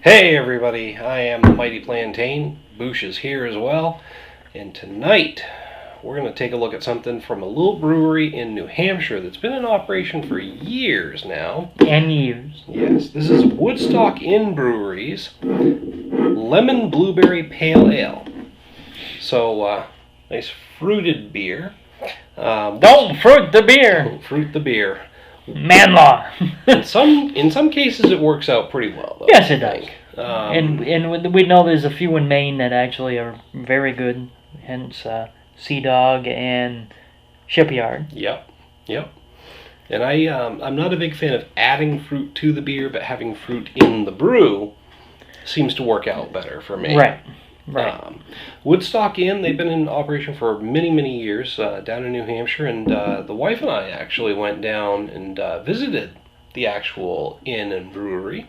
Hey everybody, I am the Mighty Plantain. Boosh is here as well. And tonight, we're going to take a look at something from a little brewery in New Hampshire that's been in operation for years now. 10 years. Yes, this is Woodstock Inn Brewery's Lemon Blueberry Pale Ale. So, nice fruited beer. Don't fruit the beer! Don't fruit the beer. Man law. In some cases it works out pretty well, though. Yes, it does. Um, and we know there's a few in Maine that actually are very good, hence Sea Dog and Shipyard. Yep. And I'm not a big fan of adding fruit to the beer, but having fruit in the brew seems to work out better for me. Right. Woodstock Inn, they've been in operation for many, many years down in New Hampshire, and the wife and I actually went down and visited the actual inn and brewery.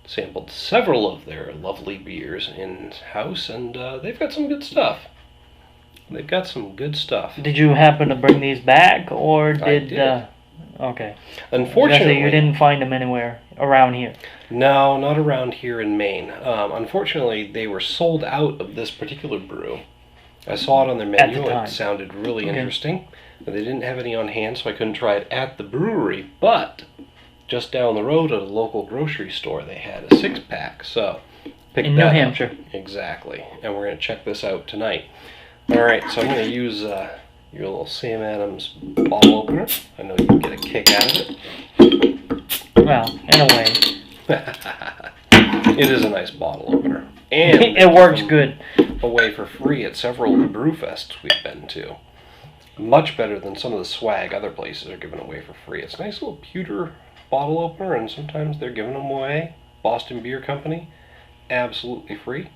Sampled several of their lovely beers in-house, and they've got some good stuff. Did you happen to bring these back, or did... I did. Okay. Unfortunately... You didn't find them anywhere around here? No, not around here in Maine. Unfortunately, they were sold out of this particular brew. I saw it on their menu. It sounded really interesting. They didn't have any on hand, so I couldn't try it at the brewery, but... just down the road at a local grocery store, they had a 6-pack, so pick in that New up. Hampshire. Exactly, and we're going to check this out tonight. All right, so I'm going to use your little Sam Adams bottle opener. I know you can get a kick out of it. Well, in a way. It is a nice bottle opener. And it works good. Away for free at several of the brew fests we've been to. Much better than some of the swag other places are giving away for free. It's a nice little pewter bottle opener, and sometimes they're giving them away. Boston Beer Company, absolutely free.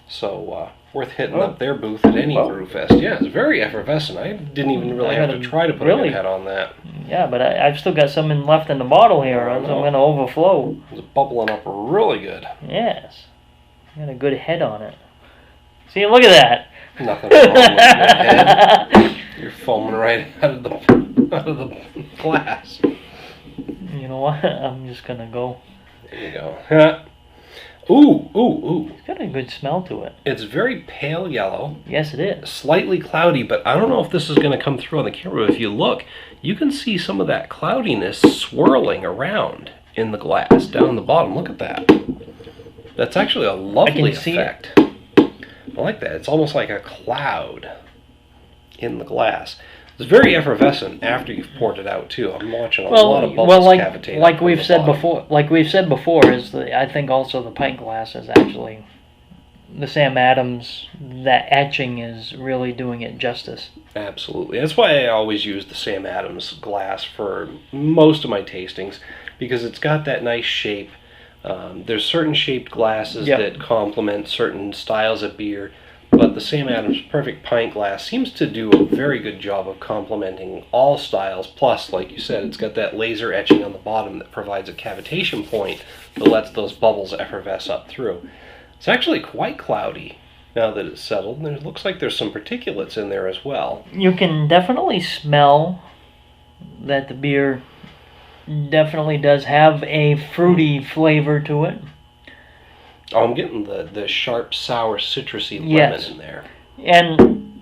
So worth hitting up their booth at any brew fest. Yeah, it's very effervescent. I didn't even really have to try to put a good head on that. Yeah, but I've still got some left in the bottle here, so I'm going to overflow. It's bubbling up really good. Yes, got a good head on it. See, look at that. Nothing wrong with your head. You're foaming right out of the glass. You know what? I'm just gonna go. There you go. Ooh. It's got a good smell to it. It's very pale yellow. Yes, it is. Slightly cloudy, but I don't know if this is going to come through on the camera. If you look, you can see some of that cloudiness swirling around in the glass down the bottom. Look at that. That's actually a lovely effect. I like that. It's almost like a cloud in the glass. It's very effervescent after you've poured it out too. I'm watching a lot of bubbles cavitate. Like we've said before, is I think also the pint glass is actually the Sam Adams. That etching is really doing it justice. Absolutely. That's why I always use the Sam Adams glass for most of my tastings, because it's got that nice shape. There's certain shaped glasses that complement certain styles of beer. But the Sam Adams Perfect Pint Glass seems to do a very good job of complementing all styles. Plus, like you said, it's got that laser etching on the bottom that provides a cavitation point that lets those bubbles effervesce up through. It's actually quite cloudy now that it's settled, and it looks like there's some particulates in there as well. You can definitely smell that the beer definitely does have a fruity flavor to it. Oh, I'm getting the sharp, sour, citrusy lemon in there. And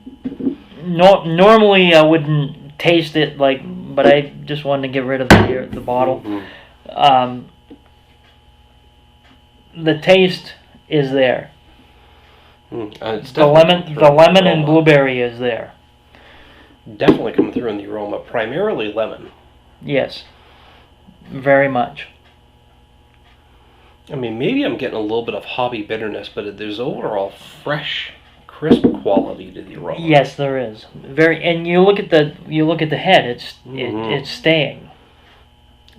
normally I wouldn't taste it, but I just wanted to get rid of the bottle. Mm-hmm. The taste is there. The lemon and blueberry is there. Definitely coming through in the aroma. Primarily lemon. Yes, very much. I mean, maybe I'm getting a little bit of hoppy bitterness, but there's overall fresh, crisp quality to the aroma. Yes, there is. And you look at the head; it's staying,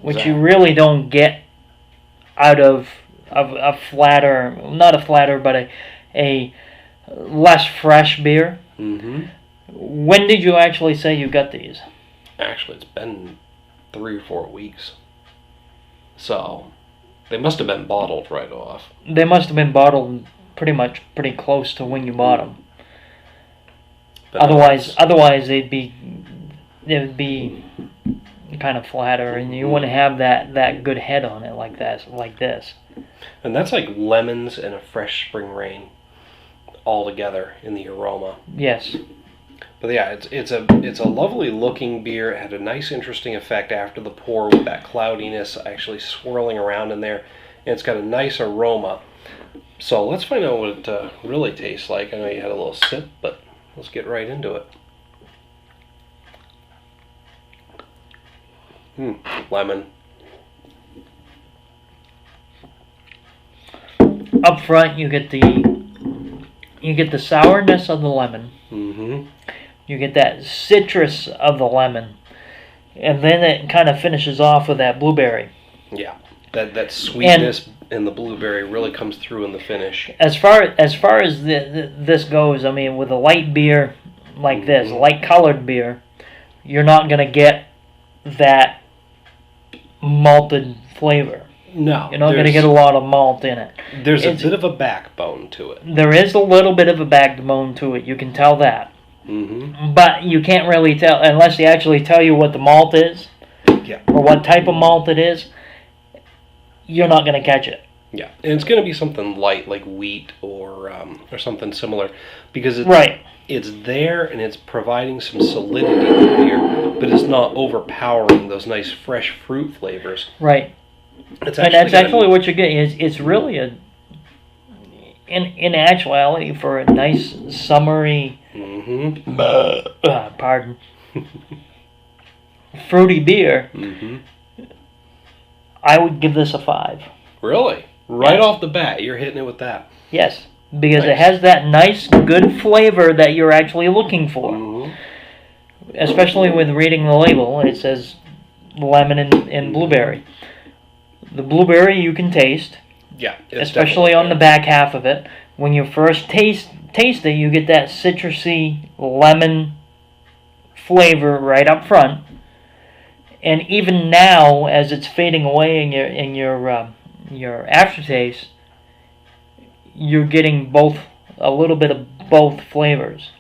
which you really don't get out of a flatter, not a flatter, but a less fresh beer. Mm-hmm. When did you actually say you got these? Actually, it's been 3 or 4 weeks, so. They must have been bottled right off. They must have been bottled pretty close to when you bought them. Otherwise they'd be kind of flatter, and you wouldn't have that good head on it like this. And that's like lemons and a fresh spring rain all together in the aroma. Yes. But yeah, it's a lovely looking beer. It had a nice, interesting effect after the pour with that cloudiness actually swirling around in there. And it's got a nice aroma. So let's find out what it really tastes like. I know you had a little sip, but let's get right into it. Lemon. Up front, you get the sourness of the lemon. Mm-hmm. You get that citrus of the lemon, and then it kind of finishes off with that blueberry. Yeah, that sweetness in the blueberry really comes through in the finish. As far as this goes, I mean, with a light beer like this, light colored beer, you're not gonna get that malted flavor. No, you're not gonna get a lot of malt in it. There's a bit of a backbone to it. There is a little bit of a backbone to it. You can tell that. Mm-hmm. But you can't really tell unless they actually tell you what the malt is, or what type of malt it is. You're not going to catch it. Yeah, and it's going to be something light like wheat or something similar, because it's there and it's providing some solidity in the beer, but it's not overpowering those nice fresh fruit flavors. Right. That's actually what you're getting. It's really in actuality, for a nice summery, pardon, fruity beer, I would give this a 5. Really? Right off the bat, you're hitting it with that. Yes, because it has that nice, good flavor that you're actually looking for. Especially with reading the label, it says lemon and blueberry. The blueberry you can taste. Yeah, especially on the back half of it. When you first taste it, you get that citrusy lemon flavor right up front. And even now, as it's fading away in your aftertaste, you're getting a little bit of both flavors.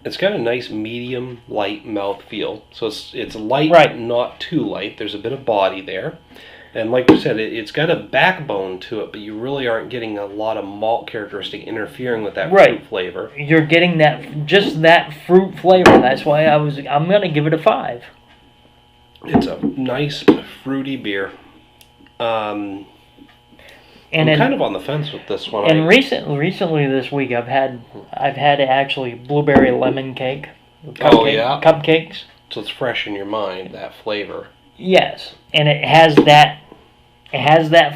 It's got a nice medium light mouthfeel. So it's light, but not too light. There's a bit of body there. And like we said, it's got a backbone to it, but you really aren't getting a lot of malt characteristic interfering with that fruit flavor. You're getting just that fruit flavor. That's why I'm going to give it a 5. It's a nice fruity beer. I'm kind of on the fence with this one. And recently this week, I've had actually blueberry lemon cake. Cupcakes. So it's fresh in your mind, that flavor. Yes, and it has that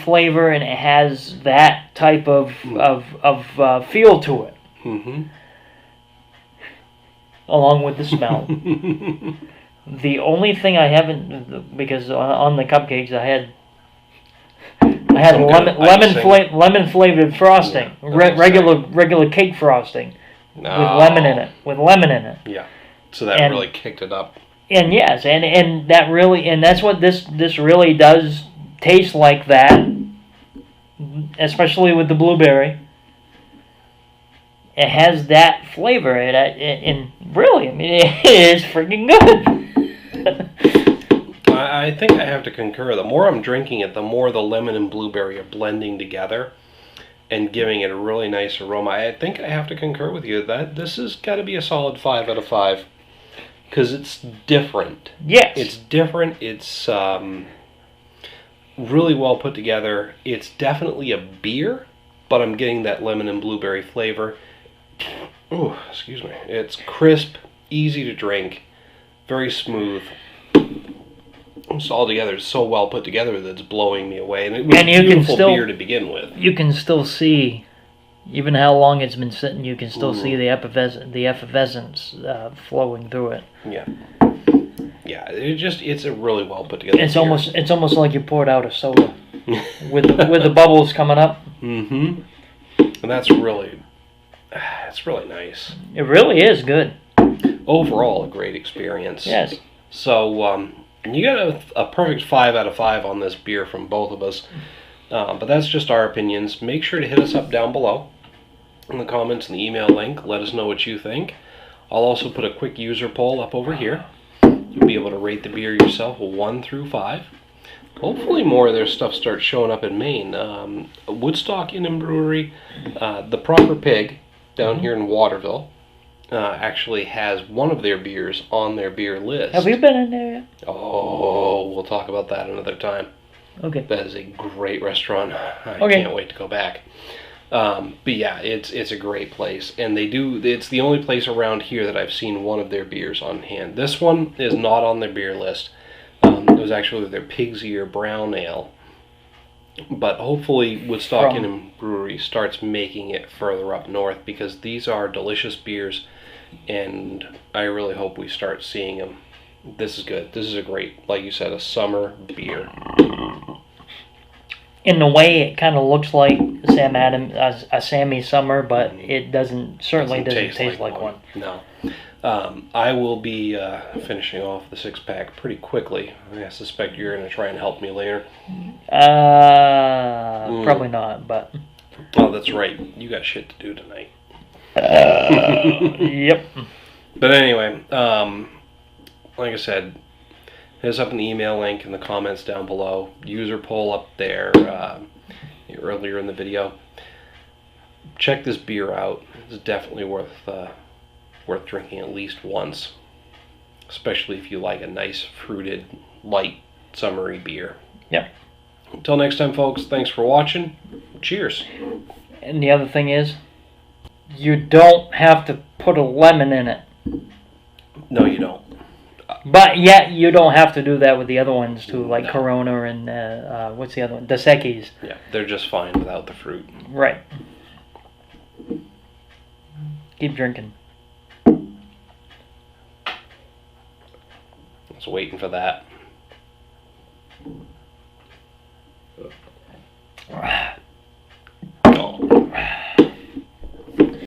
flavor, and it has that type of feel to it. Along with the smell. The only thing I haven't, because on the cupcakes I had lemon flavored frosting, regular cake frosting with lemon in it. Yeah, so that really kicked it up. And yes, and that's what this really does taste like, that, especially with the blueberry. It has that flavor, and really, I mean, it is freaking good. I think I have to concur. The more I'm drinking it, the more the lemon and blueberry are blending together and giving it a really nice aroma. I think I have to concur with you that this has got to be a solid 5 out of 5. Because it's different. Yes. It's different. It's really well put together. It's definitely a beer, but I'm getting that lemon and blueberry flavor. Oh, excuse me. It's crisp, easy to drink, very smooth. It's all together. It's so well put together that it's blowing me away. And it was a beautiful beer to begin with. You can still see, even how long it's been sitting, you can still see the effervescence flowing through it. Yeah. It's a really well put together. It's almost like you poured out a soda with the bubbles coming up. And that's really nice. It really is good. Overall, a great experience. Yes. So you got a perfect 5 out of 5 on this beer from both of us. But that's just our opinions. Make sure to hit us up down below in the comments and the email link. Let us know what you think. I'll also put a quick user poll up over here. You'll be able to rate the beer yourself, 1 through 5. Hopefully more of their stuff starts showing up in Maine. Woodstock Inn Brewery, the Proper Pig, down here in Waterville, actually has one of their beers on their beer list. Have you been in there yet? Oh, we'll talk about that another time. Okay. That is a great restaurant. I Okay. can't wait to go back. But yeah, it's a great place, and it's the only place around here that I've seen one of their beers on hand. This one is not on their beer list. It was actually their Pig's Ear Brown Ale, but hopefully Woodstock Inn Brewery starts making it further up north, because these are delicious beers, and I really hope we start seeing them. This is good. This is a great, like you said, a summer beer. In the way, it kind of looks like a Sammy Summer, but it doesn't taste like one. No. I will be finishing off the 6-pack pretty quickly. I suspect you're going to try and help me later. Probably not, but... Oh, that's right. You got shit to do tonight. Yep. But anyway, like I said, hit us up in the email link in the comments down below. User poll up there earlier in the video. Check this beer out. It's definitely worth drinking at least once, especially if you like a nice fruited, light, summery beer. Yep. Until next time, folks, thanks for watching. Cheers. And the other thing is, you don't have to put a lemon in it. No, you don't. But yet, you don't have to do that with the other ones too, like Corona and what's the other one? Dos Equis. Yeah, they're just fine without the fruit. Right. Keep drinking. I was waiting for that.